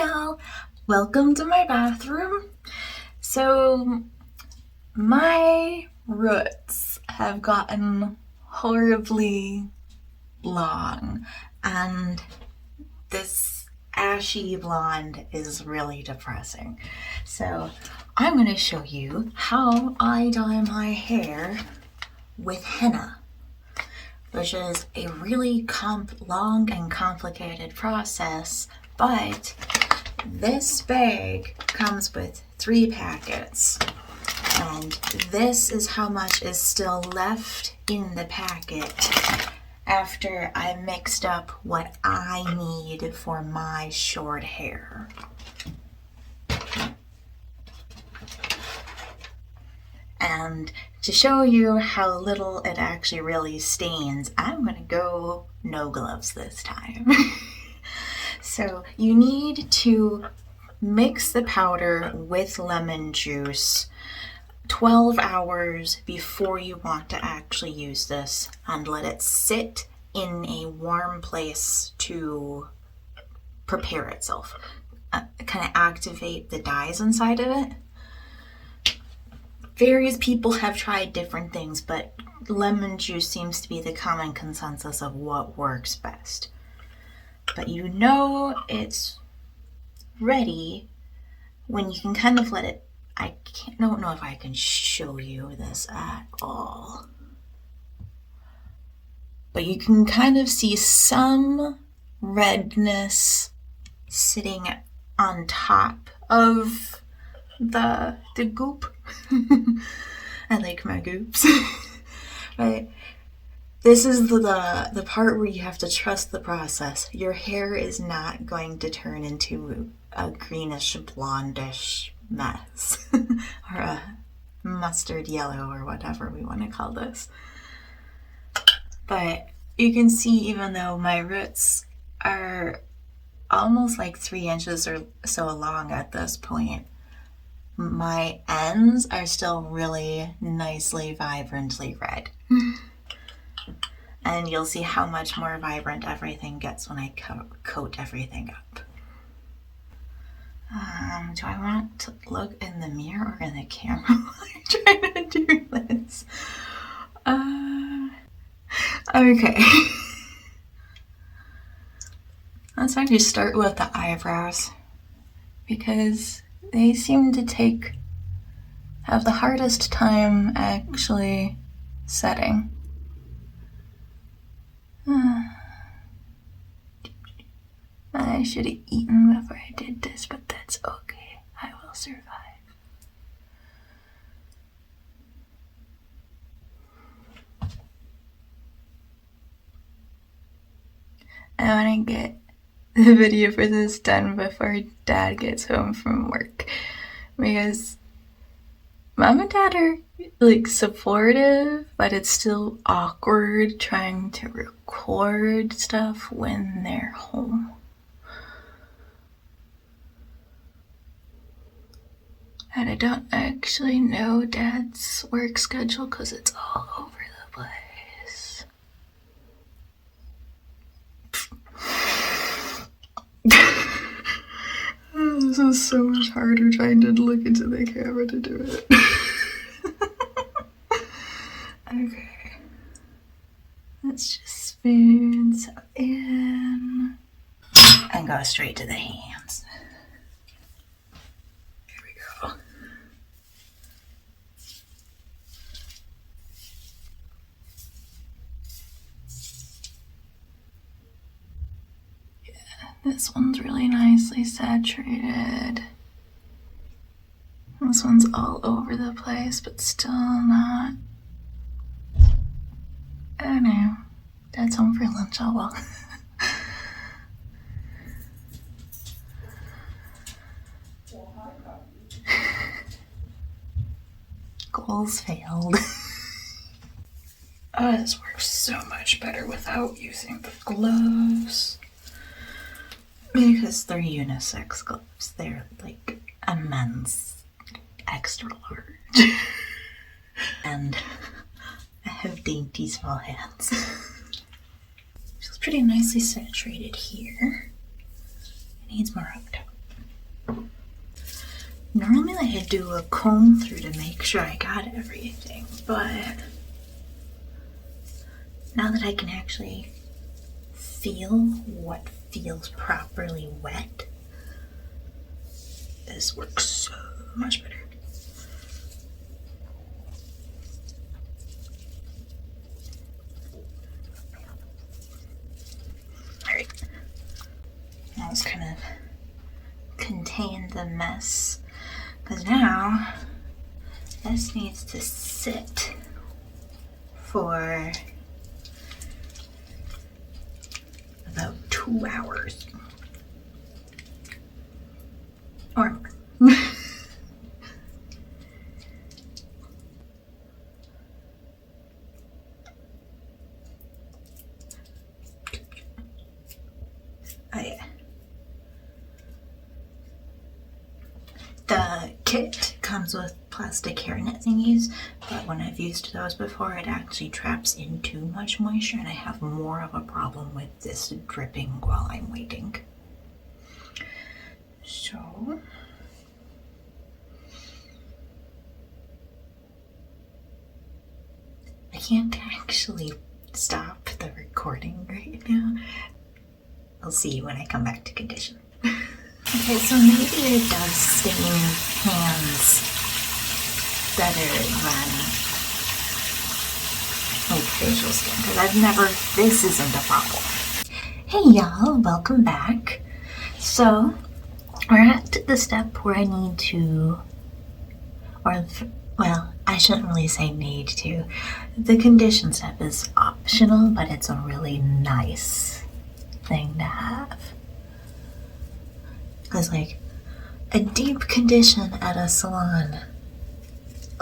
y'all, welcome to my bathroom. So my roots have gotten horribly long and this ashy blonde is really depressing. So I'm going to show you how I dye my hair with henna, which is a really long and complicated process, but this bag comes with 3 packets, and this is how much is still left in the packet after I mixed up what I need for my short hair. And to show you how little it actually really stains, I'm gonna go no gloves this time. So you need to mix the powder with lemon juice 12 hours before you want to actually use this, and let it sit in a warm place to prepare itself, kind of activate the dyes inside of it. Various people have tried different things, but lemon juice seems to be the common consensus of what works best. But you know it's ready when you can kind of let it, don't know if I can show you this at all, but you can kind of see some redness sitting on top of the goop. I like my goops. Right? This is the part where you have to trust the process. Your hair is not going to turn into a greenish blondish mess or a mustard yellow or whatever we want to call this. But you can see, even though my roots are almost like 3 inches or so long at this point, my ends are still really nicely, vibrantly red. And you'll see how much more vibrant everything gets when I coat everything up. Do I want to look in the mirror or in the camera while I'm trying to do this? Okay. Let's actually start with the eyebrows, because they seem to have the hardest time actually setting. I should have eaten before I did this, but that's okay. I will survive. I want to get the video for this done before Dad gets home from work, because Mom and Dad are like supportive, but it's still awkward trying to record stuff when they're home. And I don't actually know Dad's work schedule because it's all over the place. This is so much harder trying to look into the camera to do it. Okay. Let's just spoon some in and go straight to the hands. Here we go. This one's really nicely saturated. This one's all over the place, but still not. I don't know. Dad's home for lunch, oh well. Goals failed. Oh, this works so much better without using the gloves. Because they're unisex gloves. They're like a men's extra large. And I have dainty small hands. Feels pretty nicely saturated here. It needs more up top. Normally I'd do a comb through to make sure I got everything, but now that I can actually feel what feels properly wet, this works so much better. Alright. Now let's kind of contain the mess, because now this needs to sit for about 2 hours or more. Oh yeah. The kit comes with plastic hairnet thingies, but when I've used those before, it actually traps in too much moisture and I have more of a problem with this dripping while I'm waiting. So I can't actually stop the recording right now. I'll see you when I come back to condition. Okay, so maybe it does stain your hands better than like facial skin, because this isn't a problem. Hey y'all, welcome back. So we're at the step where I need to, well, I shouldn't really say need to. The condition step is optional, but it's a really nice thing to have. Because like a deep condition at a salon,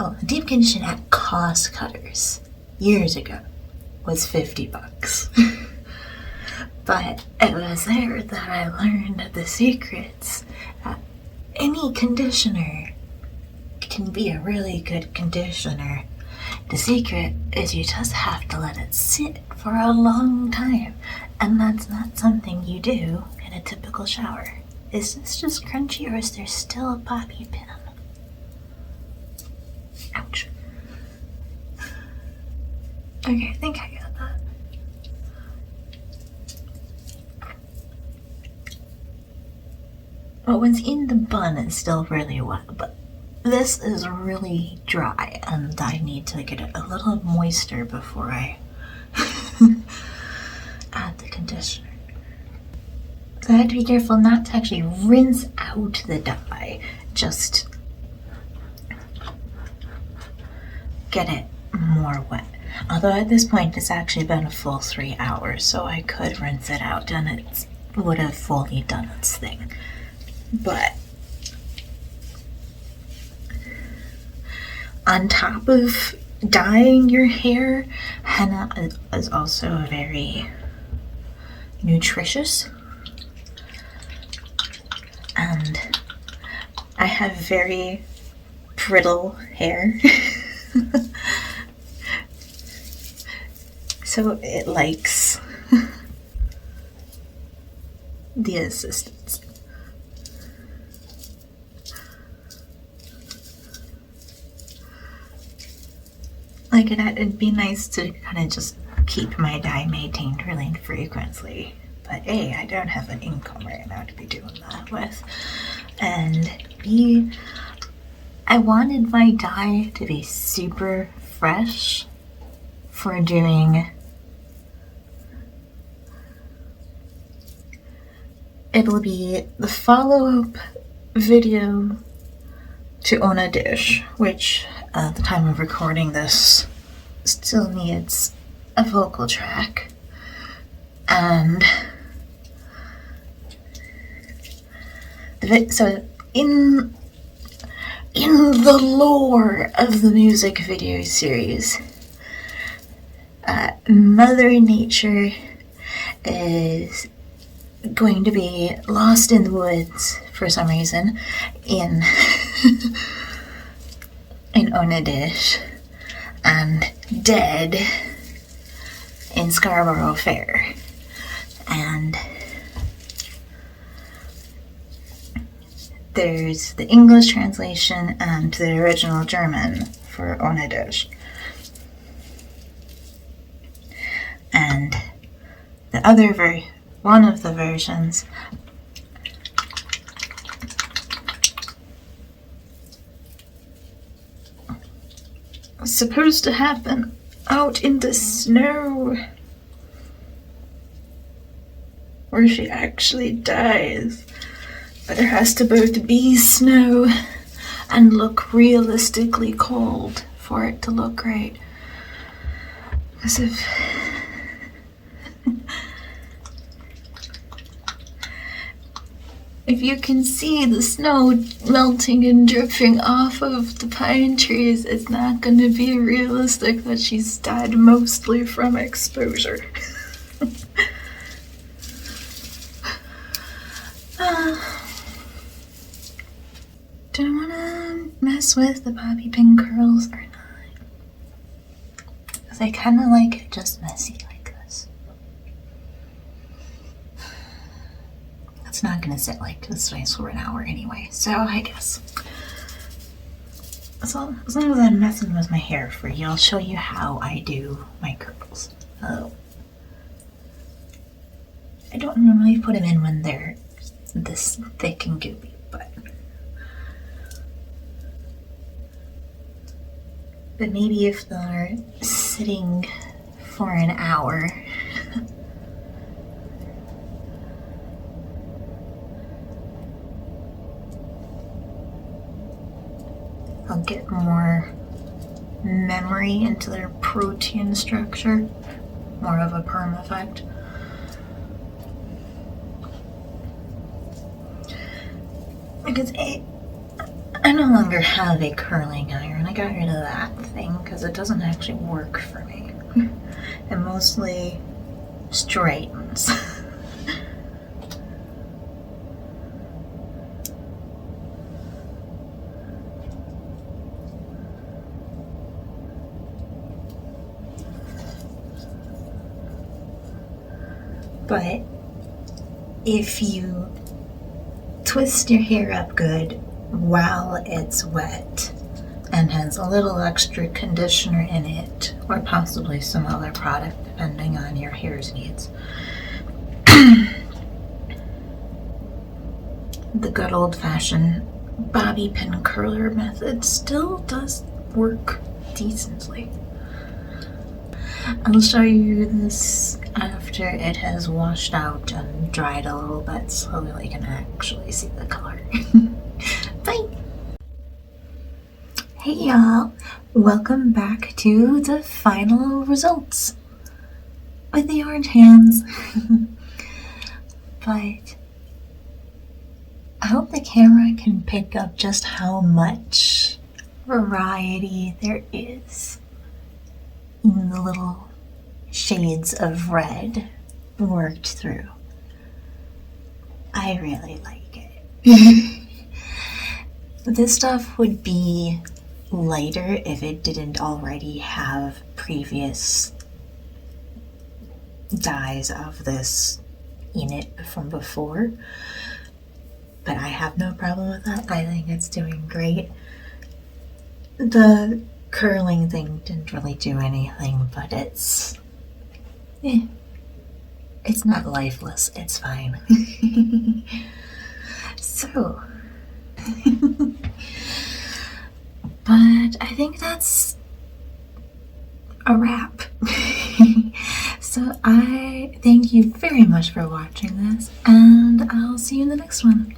a deep condition at Cost Cutters years ago was $50. But it was there that I learned the secrets. Any conditioner can be a really good conditioner. The secret is you just have to let it sit for a long time, and that's not something you do in a typical shower. Is this just crunchy or is there still a bobby pin? Ouch. Okay, I think I got that. Well, what's in the bun is still really wet, but this is really dry and I need to get it a little moister before I add the conditioner. So I have to be careful not to actually rinse out the dye, just get it more wet. Although at this point it's actually been a full 3 hours, so I could rinse it out and it would have fully done its thing. But on top of dyeing your hair, henna is also very nutritious. And I have very brittle hair. So it likes the assistance. Like it'd be nice to kind of just keep my dye maintained really frequently. But A, I don't have an income right now to be doing that with. And B, I wanted my dye to be super fresh for doing. It'll be the follow-up video to Own a Dish, which at the time of recording this still needs a vocal track. And so in the lore of the music video series, Mother Nature is going to be lost in the woods for some reason in Own a Dish and dead in Scarborough Fair. And there's the English translation and the original German for ohne dich. And the other one of the versions was supposed to happen out in the snow, where she actually dies. But there has to both be snow and look realistically cold for it to look right. Because if you can see the snow melting and dripping off of the pine trees, it's not going to be realistic that she's died mostly from exposure. Do I want to mess with the bobby pin curls or not? Because I kind of like it just messy like this. It's not going to sit like this way for an hour anyway, so I guess. So as long as I'm messing with my hair for you, I'll show you how I do my curls. Oh. I don't normally put them in when they're this thick and goopy, but maybe if they're sitting for an hour, I'll get more memory into their protein structure, more of a perm effect. Because I no longer have a curling iron. I got rid of that thing because it doesn't actually work for me. It mostly straightens. But if you twist your hair up good while it's wet and has a little extra conditioner in it, or possibly some other product depending on your hair's needs, the good old-fashioned bobby pin curler method still does work decently. I'll show you this after it has washed out and dried a little bit so that you can actually see the color. Bye! Hey y'all! Welcome back to the final results with the orange hands. But I hope the camera can pick up just how much variety there is in the little shades of red worked through. I really like it. This stuff would be lighter if it didn't already have previous dyes of this in it from before, but I have no problem with that. I think it's doing great. The curling thing didn't really do anything, but it's not lifeless. It's fine. So, but I think that's a wrap. So I thank you very much for watching this, and I'll see you in the next one.